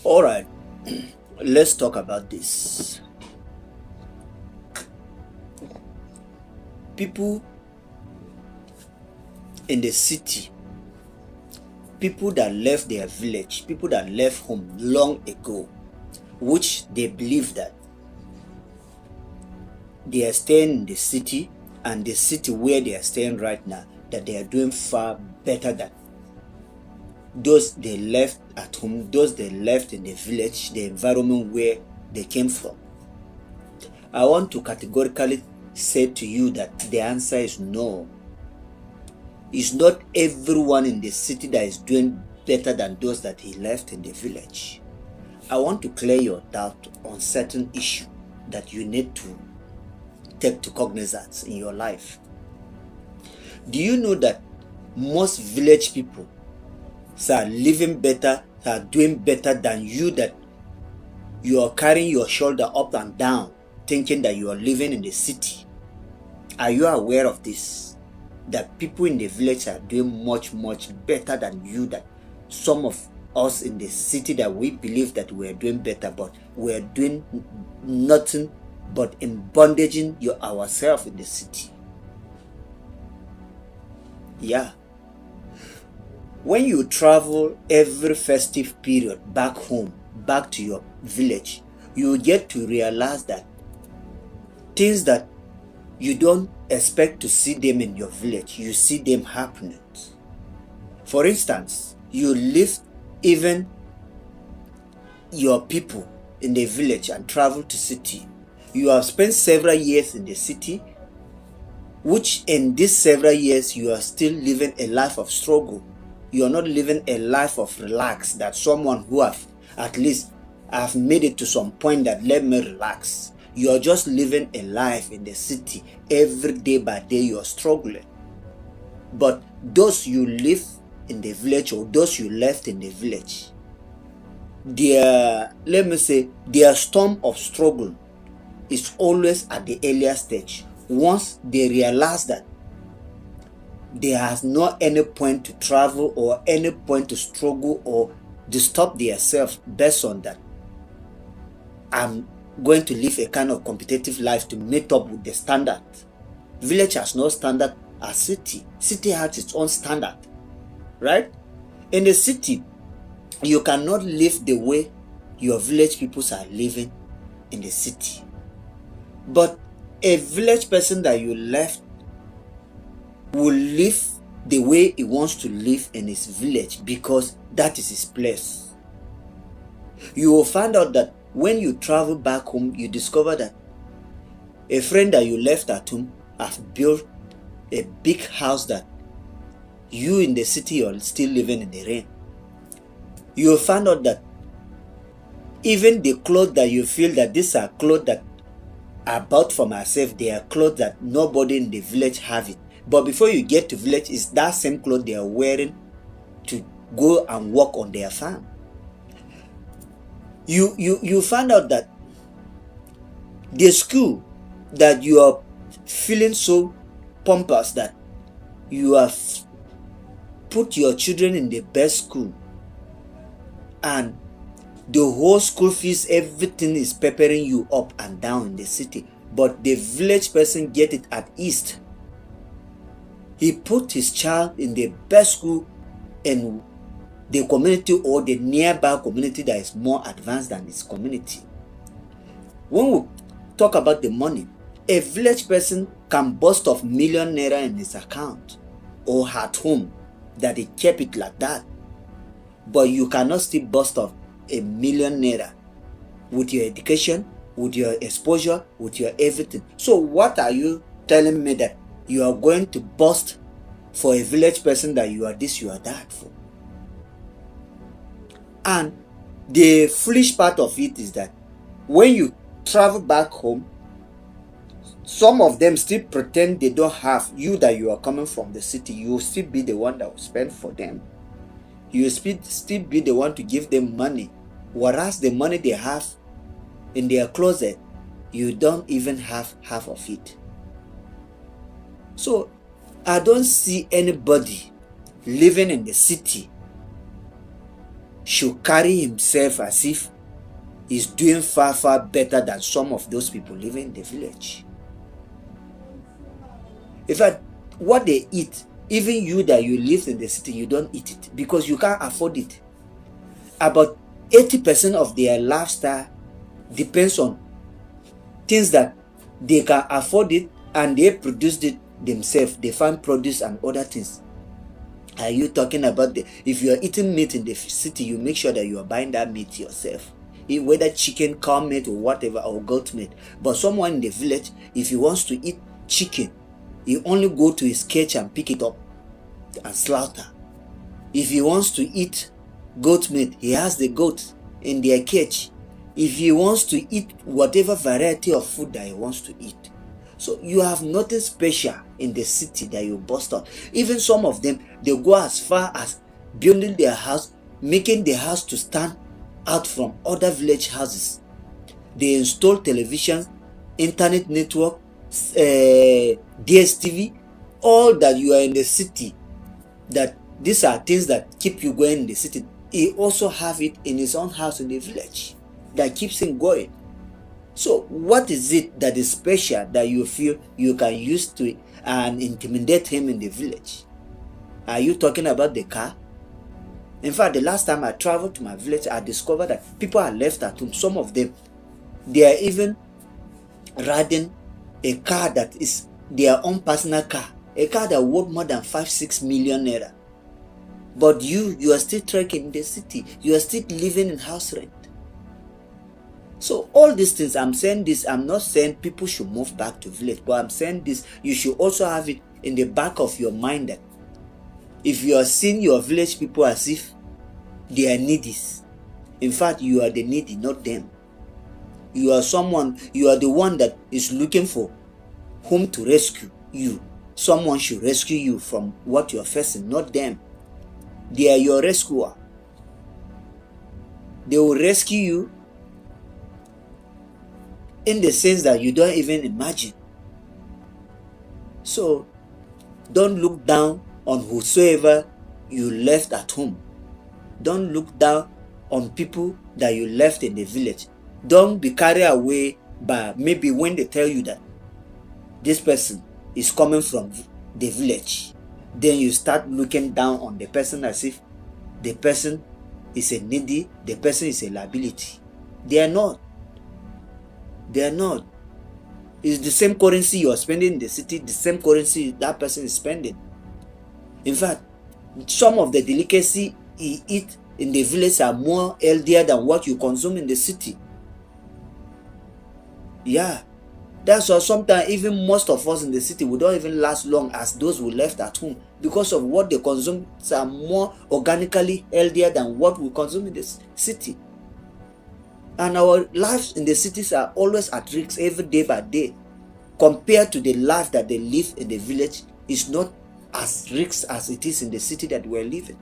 All right, let's talk about this. People in the city, people that left their village, people that left home long ago, which they believe that they are staying in the city, and the city where they are staying right now, that they are doing far better than those they left at home, those they left in the village, the environment where they came from. I want to categorically say to you that the answer is no. It's not everyone in the city that is doing better than those that he left in the village. I want to clear your doubt on certain issue that you need to take to cognizance in your life. Do you know that most village people are living better, are doing better than you, that you are carrying your shoulder up and down thinking that you are living in the city? Are you aware of this? That people in the village are doing much better than you, that some of us in the city that we believe that we are doing better, but we are doing nothing but in bondaging ourselves in the city. Yeah. When you travel every festive period back home, back to your village, you get to realize that things that you don't expect to see them in your village, you see them happening. For instance, you leave even your people in the village and travel to city. You have spent several years in the city, which in these several years you are still living a life of struggle. You are not living a life of relax, that someone who have at least have made it to some point that let me relax. You are just living a life in the city. Every day by day you are struggling. But those you live in the village, or those you left in the village, their storm of struggle is always at the earlier stage. Once they realize that there has not any point to travel or any point to struggle or disturb themselves based on that, I'm going to live a kind of competitive life to meet up with the standard. Village has no standard as city. City has its own standard, right? In the city, you cannot live the way your village people are living in the city. But a village person that you left will live the way he wants to live in his village, because that is his place. You will find out that when you travel back home, you discover that a friend that you left at home have built a big house that you in the city are still living in the rain. You will find out that even the clothes that you feel that these are clothes that are bought for myself, they are clothes that nobody in the village have it. But before you get to village, it's that same clothes they are wearing to go and work on their farm. You find out that the school that you are feeling so pompous that you have put your children in the best school, and the whole school fees, everything is peppering you up and down in the city, but the village person get it at east. He put his child in the best school in the community or the nearby community that is more advanced than his community. When we talk about the money, a village person can boast of million naira in his account or at home, that he kept it like that. But you cannot still boast of a million naira with your education, with your exposure, with your everything. So what are you telling me that you are going to boast for a village person that you are this, you are that for? And the foolish part of it is that when you travel back home, some of them still pretend they don't have you, that you are coming from the city. You will still be the one that will spend for them. You will still be the one to give them money, whereas the money they have in their closet, you don't even have half of it. So I don't see anybody living in the city should carry himself as if he's doing far, far better than some of those people living in the village. In fact, what they eat, even you that you live in the city, you don't eat it because you can't afford it. About 80% of their lifestyle depends on things that they can afford it and they produce it themselves. They find produce and other things. Are you talking about if you are eating meat in the city, you make sure that you are buying that meat yourself, whether chicken, cow meat, or whatever, or goat meat. But someone in the village, if he wants to eat chicken, he only go to his cage and pick it up and slaughter. If he wants to eat goat meat, he has the goat in their cage. If he wants to eat whatever variety of food that he wants to eat. So you have nothing special in the city that you bust out. Even some of them, they go as far as building their house, making the house to stand out from other village houses. They install television, internet network, DSTV, all that you are in the city. That these are things that keep you going in the city. He also have it in his own house in the village that keeps him going. So what is it that is special that you feel you can use to and intimidate him in the village? Are you talking about the car? In fact, the last time I traveled to my village, I discovered that people are left at home. Some of them, they are even riding a car that is their own personal car, a car that worth more than 5-6 million naira. But you are still trekking in the city. You are still living in house rent. So all these things, I'm saying this, I'm not saying people should move back to village, but I'm saying this, you should also have it in the back of your mind that if you are seeing your village people as if they are needy, in fact, you are the needy, not them. You are the one that is looking for whom to rescue you. Someone should rescue you from what you are facing, not them. They are your rescuer. They will rescue you in the sense that you don't even imagine. So don't look down on whosoever you left at home. Don't look down on people that you left in the village. Don't be carried away by maybe when they tell you that this person is coming from the village. Then you start looking down on the person as if the person is a needy, the person is a liability. They are not. They are not. It's the same currency you are spending in the city, the same currency that person is spending. In fact, some of the delicacy you eat in the village are more healthier than what you consume in the city. Yeah. That's why sometimes even most of us in the city, we don't even last long as those who left at home because of what they consume are more organically healthier than what we consume in the city. And our lives in the cities are always at risk every day by day. Compared to the life that they live in the village, is not as risk as it is in the city that we're living.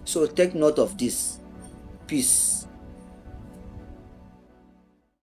So take note of this. Peace.